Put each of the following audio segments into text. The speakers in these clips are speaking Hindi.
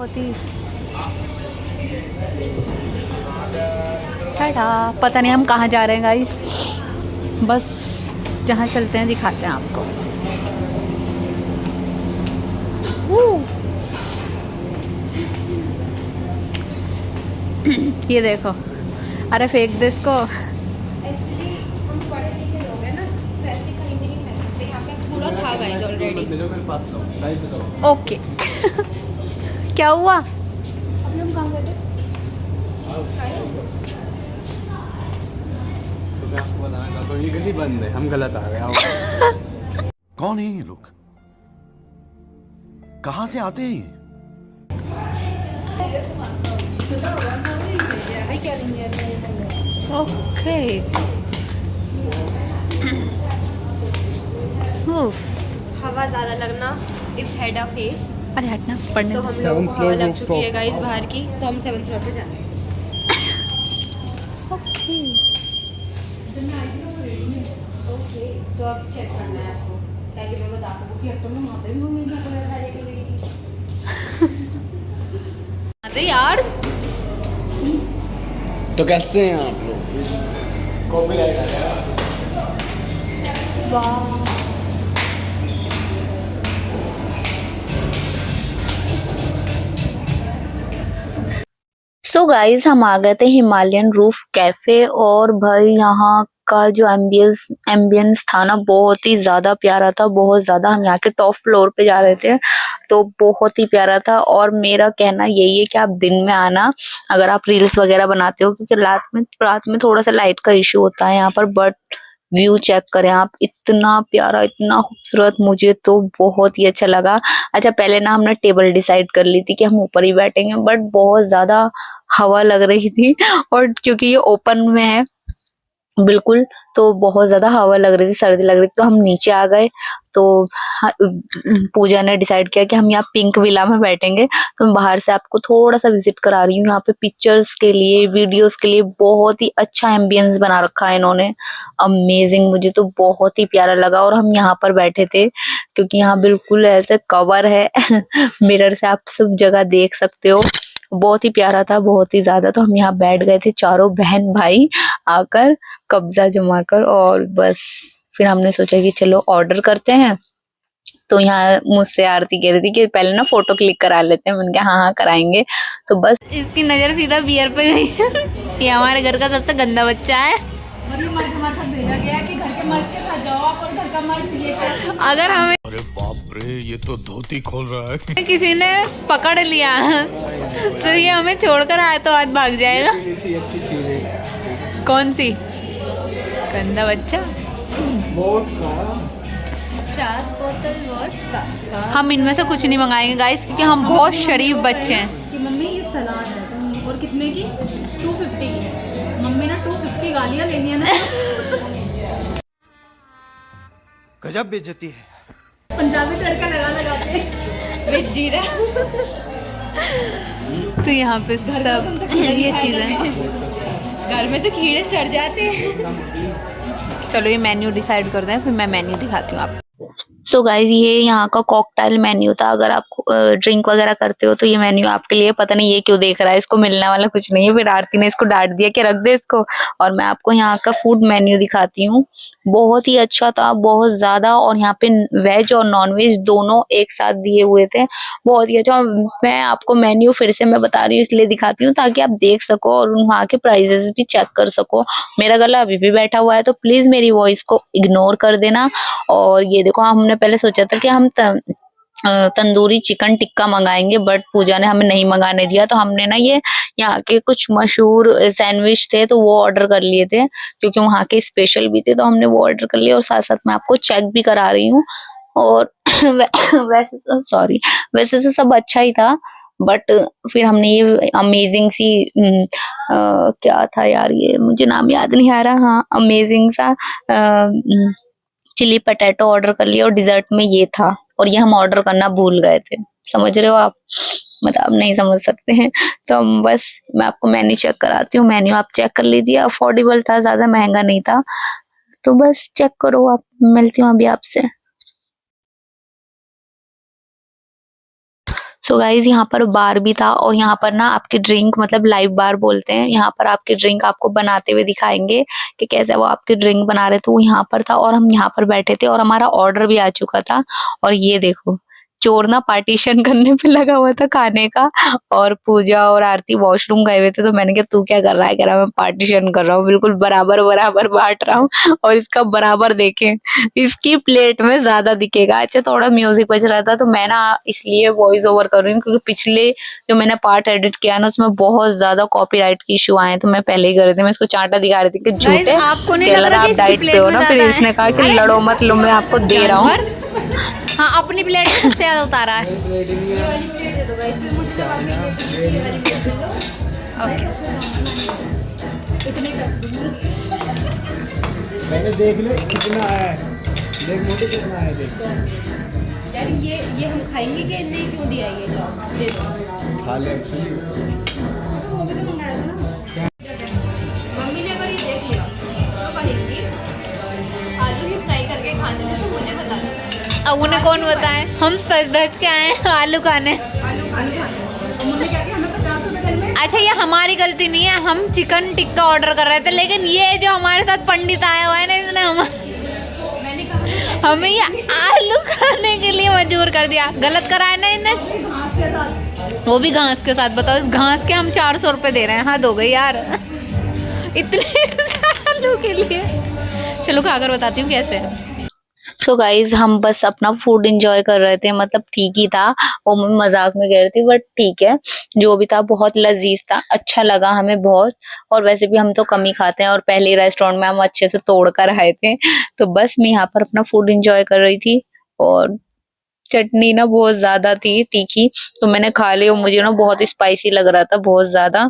बहुत ही टाटा। पता नहीं हम कहाँ जा रहे हैं गाइस, बस जहाँ चलते हैं दिखाते हैं आपको। ये देखो, अरे फेंक दे इसको। एक्चुअली हम पढ़े लिखे लोग हैं ना, तो ऐसे कहीं भी नहीं फेंक सकते। यहाँ पे पूरा था गाइस ऑलरेडी। ओके। क्या हुआ? अभी हम कहाँ गए थे? तो मैं आपको बताना चाहता हूँ ये गली बंद है, हम गलत आ गए। कौन है ये लोग? कहां से आते हैं ये? ओके। हवा ज़्यादा लगना इफ हेड अ फेस। अरे हटना, पढ़ने तो दो। हम लोगों को हवा लग चुकी है गाइस बाहर की, तो हम 7th फ्लोर पे जा रहे हैं। ओके। ओके, तो अब चेक करना है आपको, ताकि मैं बता सकूँ कि अब तो मैं वहाँ पे भी हूँ जहाँ पर मैं लेके गई थी। अरे यार, तो कैसे हैं आप लोग? कॉपीराइट आ गया। वाह। सो गाइज हम आ गए थे हिमालयन रूफ कैफे, और भाई यहाँ का जो एम्बियंस था ना, बहुत ही ज्यादा प्यारा था, बहुत ज्यादा। हम यहाँ के टॉप फ्लोर पे जा रहे थे, तो बहुत ही प्यारा था। और मेरा कहना यही है कि आप दिन में आना अगर आप रील्स वगैरह बनाते हो, क्योंकि रात में थोड़ा सा लाइट का इश्यू होता है यहाँ पर। बट व्यू चेक करें आप, इतना प्यारा, इतना खूबसूरत, मुझे तो बहुत ही अच्छा लगा। अच्छा, पहले ना हमने टेबल डिसाइड कर ली थी कि हम ऊपर ही बैठेंगे, बट बहुत ज्यादा हवा लग रही थी, और क्योंकि ये ओपन में है बिल्कुल, तो बहुत ज्यादा हवा लग रही थी, सर्दी लग रही थी, तो हम नीचे आ गए। तो पूजा ने डिसाइड किया कि हम यहाँ पिंक विला में बैठेंगे। तो मैं बाहर से आपको थोड़ा सा विजिट करा रही हूँ। यहाँ पे पिक्चर्स के लिए, वीडियोस के लिए बहुत ही अच्छा एम्बियंस बना रखा है इन्होंने। अमेजिंग, मुझे तो बहुत ही प्यारा लगा। और हम यहाँ पर बैठे थे क्योंकि यहाँ बिल्कुल ऐसे कवर है मिरर से आप सब जगह देख सकते हो। बहुत ही प्यारा था, बहुत ही ज्यादा। तो हम यहाँ बैठ गए थे चारों बहन भाई आकर, कब्जा जमा कर, और बस फिर हमने सोचा कि चलो ऑर्डर करते हैं। तो यहाँ मुझसे आरती कह रही थी कि पहले ना फोटो क्लिक करा लेते हैं। मैंने कहा हाँ हाँ कराएंगे। तो बस इसकी नजर सीधा बियर पे गई। ये हमारे घर का सबसे गंदा बच्चा है। भेजा गया है कि घर के मर्द के साथ जाओ आप, और घर का मर्द ये अगर हमें अरे बाप रे, ये तो धोती खोल रहा है। किसी ने पकड़ लिया तो ये हमें छोड़कर आए तो आज भाग जाएगा। अच्छी चीज है। कौन सी? गंदा बच्चा। 4 बोतल वोडका। हम इनमें से कुछ नहीं मंगाएंगे गाइस, क्योंकि हम बहुत शरीफ बच्चे हैं। कि मम्मी ये सलाद है, और कितने की? 250 की। मम्मी ना 250 गालियाँ लेनी है ना। गजब बेइज्जती है। पंजाबी तड़का लगा के। विद जीरा। तो यहाँ पे सब ये चीज़ें। घर में तो कीड़े सड़ जाते हैं। चलो ये मेन्यू डिसाइड करते हैं, फिर मैं मेन्यू दिखाती हूँ आपको। सो गाइज ये यहाँ का कॉकटेल मेन्यू था। अगर आप ड्रिंक वगैरह करते हो तो ये मेन्यू आपके लिए। पता नहीं ये क्यों देख रहा है, इसको मिलने वाला कुछ नहीं है। फिर आरती ने इसको डांट दिया कि रख दे इसको। और मैं आपको यहाँ का फूड मेन्यू दिखाती हूँ। बहुत ही अच्छा था, बहुत ज्यादा। और यहाँ पे वेज और नॉन वेज दोनों एक साथ दिए हुए थे, बहुत ही अच्छा। मैं आपको मेन्यू फिर से मैं बता रही हूँ, इसलिए दिखाती हूँ ताकि आप देख सको और वहाँ के प्राइजेस भी चेक कर सको। मेरा गला अभी भी बैठा हुआ है, तो प्लीज मेरी वॉइस को इग्नोर कर देना। और ये देखो, हमने पहले सोचा था कि हम तंदूरी चिकन टिक्का मंगाएंगे, बट पूजा ने हमें नहीं मंगाने दिया। तो हमने ना ये यहाँ के कुछ मशहूर सैंडविच थे, तो वो ऑर्डर कर लिए थे, क्योंकि वहाँ के स्पेशल भी थे, तो हमने वो ऑर्डर कर लिया। और साथ साथ मैं आपको चेक भी करा रही हूँ। और वैसे तो सॉरी, वैसे तो सब अच्छा ही था, बट फिर हमने ये अमेजिंग सी क्या था यार, ये मुझे नाम याद नहीं आ रहा। हाँ, अमेजिंग सा चिली पटेटो ऑर्डर कर लिया, और डिजर्ट में ये था। और ये हम ऑर्डर करना भूल गए थे, समझ रहे हो आप? मतलब आप नहीं समझ सकते हैं। तो हम बस, मैं आपको मेन्यू चेक कराती हूँ। मेन्यू आप चेक कर लीजिए, अफोर्डेबल था, ज्यादा महंगा नहीं था। तो बस चेक करो आप। मिलती हूँ अभी आपसे। सो गाइज यहाँ पर बार भी था और यहाँ पर ना आपकी ड्रिंक मतलब लाइव बार बोलते हैं, यहाँ पर आपकी ड्रिंक आपको बनाते हुए दिखाएंगे कि कैसे वो आपकी ड्रिंक बना रहे थे। वो यहाँ पर था और हम यहाँ पर बैठे थे और हमारा ऑर्डर भी आ चुका था। और ये देखो चोर ना पार्टीशन करने पे लगा हुआ था खाने का, और पूजा और आरती वॉशरूम गए हुए थे। तो मैंने कहा तू क्या कर रहा है? कह रहा मैं पार्टीशन कर रहा हूँ, बिल्कुल बराबर बराबर बांट रहा हूँ और इसका बराबर देखें, इसकी प्लेट में ज्यादा दिखेगा। अच्छा थोड़ा म्यूजिक बज रहा था तो मैं ना इसलिए वॉइस ओवर कर रही हूँ क्योंकि पिछले जो मैंने पार्ट एडिट किया ना उसमें बहुत ज्यादा कॉपीराइट के इशू आए, तो मैं पहले ही कर रही थी। मैं इसको चांटा दिखा रही थी कि झूठे आपको नहीं लग रहा आप कि इसकी डाइट पे प्लेट हो में ना। फिर ज्यादा इसने है? कहा कि लड़ो मत लो, मैं आपको दे रहा हूँ। हाँ अपनी प्लेट में सबसे ज्यादा उतारा है। ये वाली प्लेट दे दो गाइस, फिर मुझे जब आपकी प्लेट ये वाली प्लेट दे दो। ओके मैंने देख ले कितना है, देख मोटे कितना है देख। यार ये हम खाएंगे कि नहीं, क्यों दिया ये लो दे दो। खा ले। मम्मी ने अगर ये देख लिया तो कहेंगी आलू ही फ्राई करके खाने में, तो मुझे बता दो। अब उन्हें कौन बताए, हम सच धज के आए हैं आलू खाने। मम्मी कहती है हमें 50 रुपए घर में। अच्छा ये हमारी गलती नहीं है, हम चिकन टिक्का ऑर्डर कर रहे थे, लेकिन ये जो हमारे साथ पंडित आया हुआ है ना इसने हमें ये आलू खाने के लिए मजबूर कर दिया। गलत कराया ना इन्हें, वो भी घास के साथ। बताओ इस घास के हम 400 रुपए दे रहे हैं, हद हो गई यार इतने आलू के लिए। चलो खाकर बताती हूँ कैसे। सो गाइज हम बस अपना फूड एंजॉय कर रहे थे, मतलब ठीक ही था, वो मैं मजाक में कह रही थी बट ठीक है जो भी था। बहुत लजीज था, अच्छा लगा हमें बहुत। और वैसे भी हम तो कम ही खाते हैं और पहले रेस्टोरेंट में हम अच्छे से तोड़ कर आए थे। तो बस मैं यहाँ पर अपना फूड एंजॉय कर रही थी और चटनी ना बहुत ज्यादा थी तीखी, तो मैंने खा ली और मुझे ना बहुत स्पाइसी लग रहा था, बहुत ज्यादा।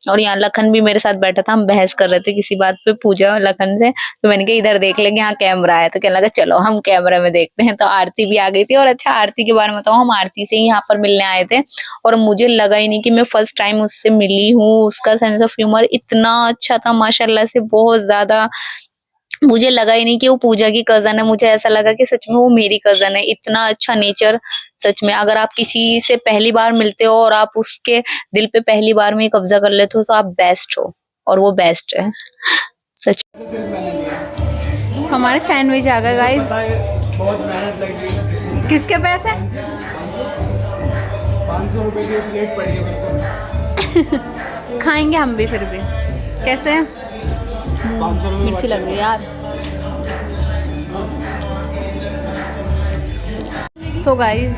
और यहाँ लखन भी मेरे साथ बैठा था, हम बहस कर रहे थे किसी बात पे पूजा लखन से। तो मैंने कहा इधर देख लेंगे, यहाँ कैमरा है। तो कहने लगा चलो हम कैमरा में देखते हैं। तो आरती भी आ गई थी। और अच्छा आरती के बारे में बताऊँ, हम आरती से ही यहाँ पर मिलने आए थे और मुझे लगा ही नहीं कि मैं फर्स्ट टाइम उससे मिली हूँ। उसका सेंस ऑफ ह्यूमर इतना अच्छा था माशाल्लाह से, बहुत ज्यादा। मुझे लगा ही नहीं कि वो पूजा की कजन है, मुझे ऐसा लगा कि सच में वो मेरी कजन है। इतना अच्छा नेचर, सच में अगर आप किसी से पहली बार मिलते हो और आप उसके दिल पे पहली बार में कब्जा कर लेते हो तो आप बेस्ट हो, और वो बेस्ट है सच। हमारे सैंडविच आ गए गाइस। बहुत मेहनत लग रही है। किसके पैसे? 500 रुपए की प्लेट पड़ी है मेरे को। खाएंगे हम भी फिर भी। कैसे 500 रुपए मिर्ची लग रही है यार। सो गाइस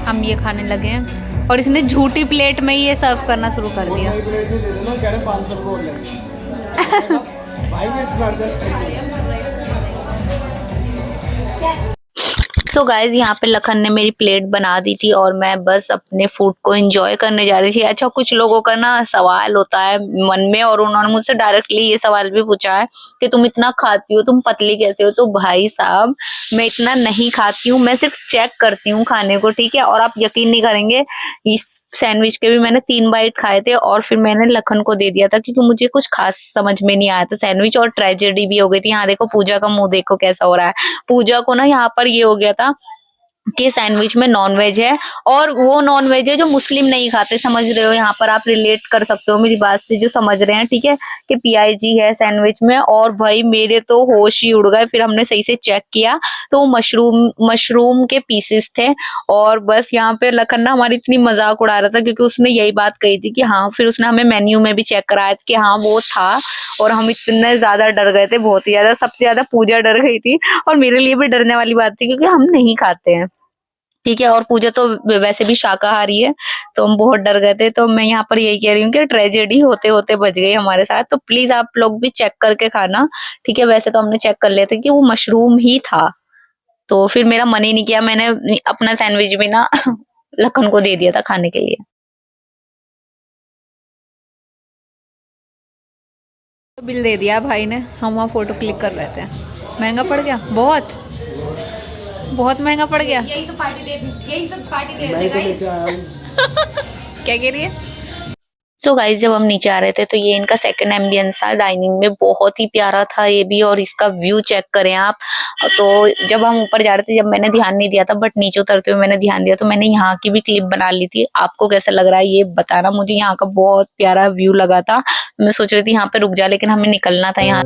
हम ये खाने लगे हैं और इसने झूठी प्लेट में ही ये सर्व करना शुरू कर दिया। प्लेट में दे दो ना, कह रहे 500 रुपए और लेंगे। भाई ये स्मार्ट सो गाइज यहाँ पे लखन ने मेरी प्लेट बना दी थी और मैं बस अपने फूड को एंजॉय करने जा रही थी। अच्छा कुछ लोगों का ना सवाल होता है मन में और उन्होंने मुझसे डायरेक्टली ये सवाल भी पूछा है कि तुम इतना खाती हो, तुम पतली कैसे हो? तो भाई साहब मैं इतना नहीं खाती हूँ, मैं सिर्फ चेक करती हूँ खाने को, ठीक है। और आप यकीन नहीं करेंगे, इस सैंडविच के भी मैंने 3 बाइट खाए थे और फिर मैंने लखन को दे दिया था क्योंकि मुझे कुछ खास समझ में नहीं आया था सैंडविच। और ट्रेजेडी भी हो गई थी। यहाँ देखो पूजा का मुंह देखो कैसा हो रहा है। पूजा को ना यहाँ पर ये हो गया था कि सैंडविच में नॉनवेज है और वो नॉनवेज है जो मुस्लिम नहीं खाते, समझ रहे हो? यहाँ पर आप रिलेट कर सकते हो मेरी बात से, जो समझ रहे हैं, ठीक है, कि PIG है सैंडविच में। और भाई मेरे तो होश ही उड़ गए। फिर हमने सही से चेक किया तो मशरूम के पीसेस थे। और बस यहाँ पे लखन ना हमारी इतनी मजाक उड़ा रहा था क्योंकि उसने यही बात कही थी कि हाँ, फिर उसने हमें मेन्यू में भी चेक कराया कि हाँ वो था। और हम इतने ज्यादा डर गए थे, बहुत ही ज्यादा। सबसे ज्यादा पूजा डर गई थी और मेरे लिए भी डरने वाली बात थी क्योंकि हम नहीं खाते हैं, ठीक है। और पूजा तो वैसे भी शाकाहारी है, तो हम बहुत डर गए थे। तो मैं यहाँ पर यही कह रही हूँ कि ट्रेजेडी होते होते बच गई हमारे साथ। तो प्लीज आप लोग भी चेक करके खाना, ठीक है। वैसे तो हमने चेक कर लिया था कि वो मशरूम ही था, तो फिर मेरा मन ही नहीं किया, मैंने अपना सैंडविच भी ना लखन को दे दिया था खाने के लिए। बिल दे दिया भाई ने, हम वहाँ फोटो क्लिक कर रहे थे। महंगा पड़ गया, बहुत बहुत महंगा पड़ गया। यही तो पार्टी दे रहे थे गाइस। क्या कह रही है? सो गाइस जब हम नीचे आ रहे थे तो ये इनका सेकंड एम्बियंस था डाइनिंग में, बहुत ही प्यारा था ये भी। और इसका व्यू चेक करें आप। तो जब हम ऊपर जा रहे थे, जब मैंने ध्यान नहीं दिया था, बट नीचे उतरते हुए मैंने ध्यान दिया, तो मैंने यहाँ की भी क्लिप बना ली थी। आपको कैसा लग रहा है ये बताना मुझे। यहाँ का बहुत प्यारा व्यू लगा था। मैं सोच रही थी यहाँ पे रुक जा, लेकिन हमें निकलना था यहाँ।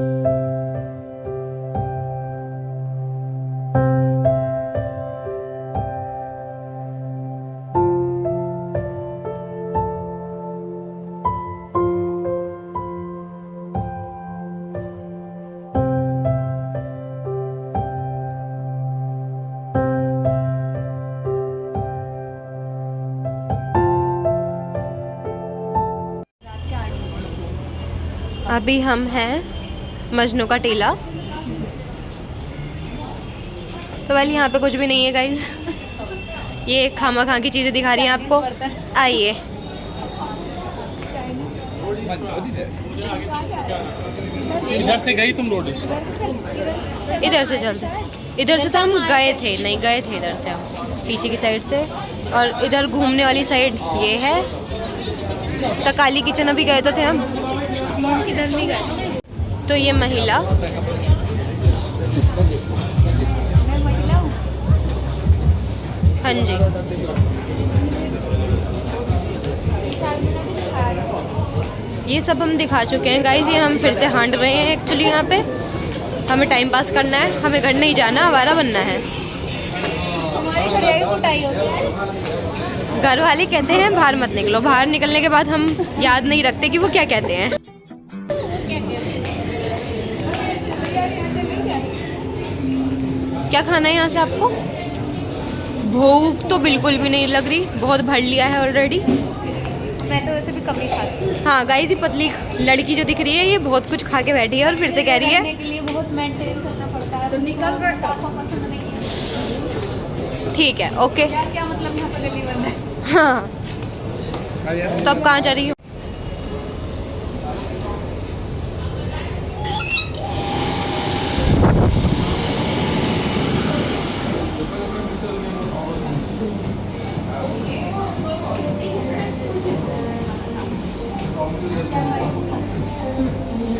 अभी हम हैं मजनू का टीला। तो वाली यहाँ पे कुछ भी नहीं है गाइज। ये खामा खां की चीज़ें दिखा रही हैं आपको। आइए इधर से गई तुम रोड? इधर से चलते। इधर से तो हम गए थे, नहीं गए थे इधर से हम पीछे की साइड से। और इधर घूमने वाली साइड ये है। तकाली किचन अभी गए तो थे हम, इधर नहीं गए। तो ये महिला हाँ जी, ये सब हम दिखा चुके हैं गाइज। ये हम फिर से हांड रहे हैं एक्चुअली। यहाँ पे हमें टाइम पास करना है, हमें घर नहीं जाना, आवारा बनना है। घर वाले कहते हैं बाहर मत निकलो। बाहर निकलने के बाद हम याद नहीं रखते कि वो क्या कहते हैं। क्या खाना है यहाँ से आपको? भूख तो बिल्कुल भी नहीं लग रही, बहुत भर लिया है ऑलरेडी। मैं तो वैसे भी कम ही खाती हूँ। हाँ गाइस, ये पतली लड़की जो दिख रही है ये बहुत कुछ खा के बैठी है और फिर से कह रही है के लिए बहुत मेंटेन करना पड़ता है। तो निकल रहा आपको पसंद नहीं है। ठीक है, ओके। क्या क्या मतलब यहाँ पे गली बंद है? हाँ, तो अब कहाँ जा रही हो?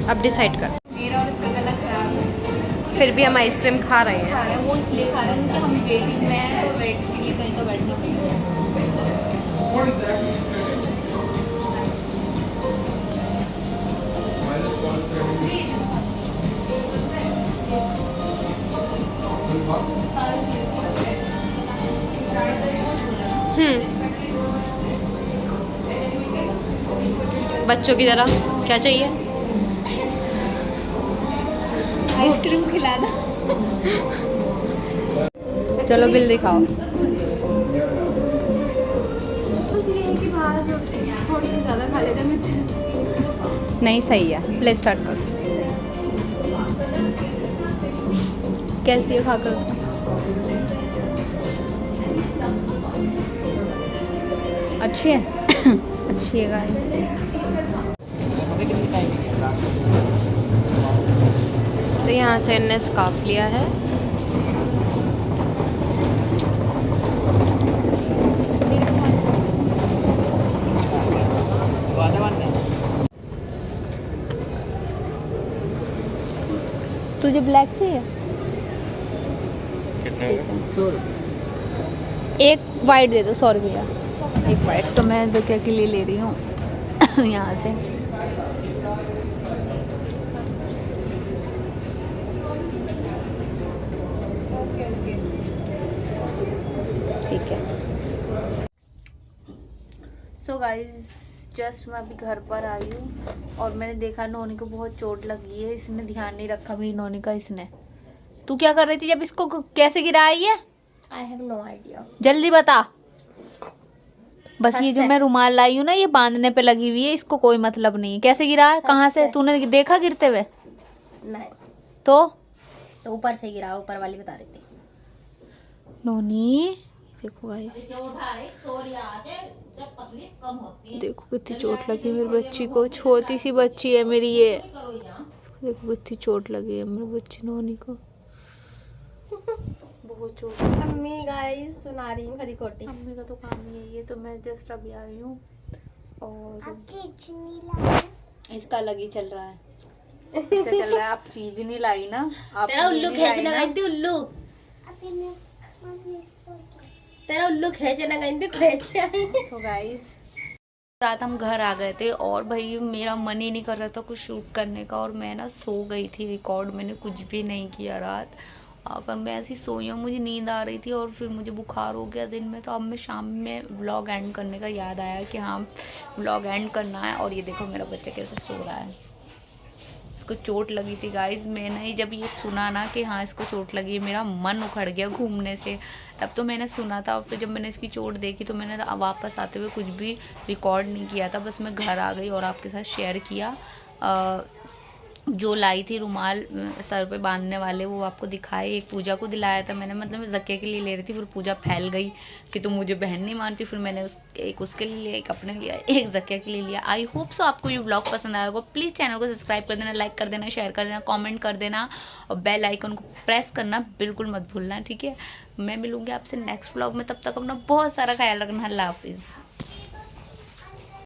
अब डिसाइड कर। मेरा और इसका गला खराब है। फिर भी हम आइसक्रीम खा रहे हैं। खा रहे हैं, वो इसलिए खा रहे हैं क्योंकि हम वेटिंग में हैं, तो वेट के लिए कहीं तो बैठना पड़ेगा। बच्चों की तरह क्या चाहिए? आइसक्रीम खिला दो। चलो बिल दिखाओ। थोड़ी सी ज़्यादा खा लेते हैं। नहीं सही है, प्ले स्टार्ट कर। कैसी है खाकर? अच्छी है। अच्छी है गाइस। तो यहाँ से इनने स्कार्फ लिया है। तुझे ब्लैक चाहिए? एक वाइट दे दो, 100 रुपया। एक वाइट तो मैं ज़किया के लिए ले रही हूँ यहाँ से। ठीक है। सो गाइज जस्ट मैं अभी घर पर आई हूँ और मैंने देखा नोनी को बहुत चोट लगी है। इसने ध्यान नहीं रखा मेरी नोनी का। इसने, तू क्या कर रही थी जब इसको कैसे गिराई है? I have no idea. जल्दी बता। बस ये जो मैं रुमाल लाई हूँ ना, ये बांधने पे लगी हुई है, इसको कोई मतलब नहीं है। कैसे गिरा है? कहाँ से? तूने देखा गिरते हुए? नहीं, तो ऊपर से गिरा, ऊपर वाली बता रही थी। नोनी देखो गाइस, देखो कितनी चोट लगी है मेरी बच्ची को। छोटी सी बच्ची है मेरी ये। देखो कितनी चोट लगी है मेरी बच्ची नोनी को। बहुत चोट। अम्मी गाइस सुना रही हूँ खरी खोटी। मम्मी का तो काम ही है ये। तो मैं जस्ट अभी आई हूँ और इसका अलग ही चल रहा है, इसका चल रहा है आप चीज नहीं लाई ना, आप तेरा उल्लू खींचना गई थी, उल्लू तेरा उल्लू खींचना गई थी, खींच आई। तो गाइस रात हम घर आ गए थे और भाई मेरा मन ही नहीं कर रहा था कुछ शूट करने का, और मैं ना सो गई थी रिकॉर्ड, मैंने कुछ भी नहीं किया रात। अगर मैं ऐसी सोई हूँ, मुझे नींद आ रही थी और फिर मुझे बुखार हो गया दिन में, तो अब मैं शाम में व्लॉग एंड करने का याद आया कि हाँ व्लॉग एंड करना है। और ये देखो मेरा बच्चा कैसे सो रहा है, इसको चोट लगी थी गाइस। मैंने जब ये सुना ना कि हाँ इसको चोट लगी, मेरा मन उखड़ गया घूमने से, तब तो मैंने सुना था। और फिर जब मैंने इसकी चोट देखी तो मैंने वापस आते हुए कुछ भी रिकॉर्ड नहीं किया था, बस मैं घर आ गई और आपके साथ शेयर किया। जो लाई थी रुमाल सर पे बांधने वाले, वो आपको दिखाए, एक पूजा को दिलाया था मैंने, मतलब मैं ज़क्के के लिए ले रही थी, फिर पूजा फैल गई कि तुम मुझे बहन नहीं मानती, फिर मैंने एक उसके लिए लिया, एक अपने लिया, एक ज़क्के के लिए लिया। आई होप सो आपको ये व्लॉग पसंद आया होगा। प्लीज़ चैनल को सब्सक्राइब कर देना, लाइक कर देना, शेयर कर देना, कॉमेंट कर देना और बेल आइकन को प्रेस करना बिल्कुल मत भूलना, ठीक है। मैं मिलूँगी आपसे नेक्स्ट व्लॉग में, तब तक अपना बहुत सारा ख्याल रखना। अल्लाह हाफिज़।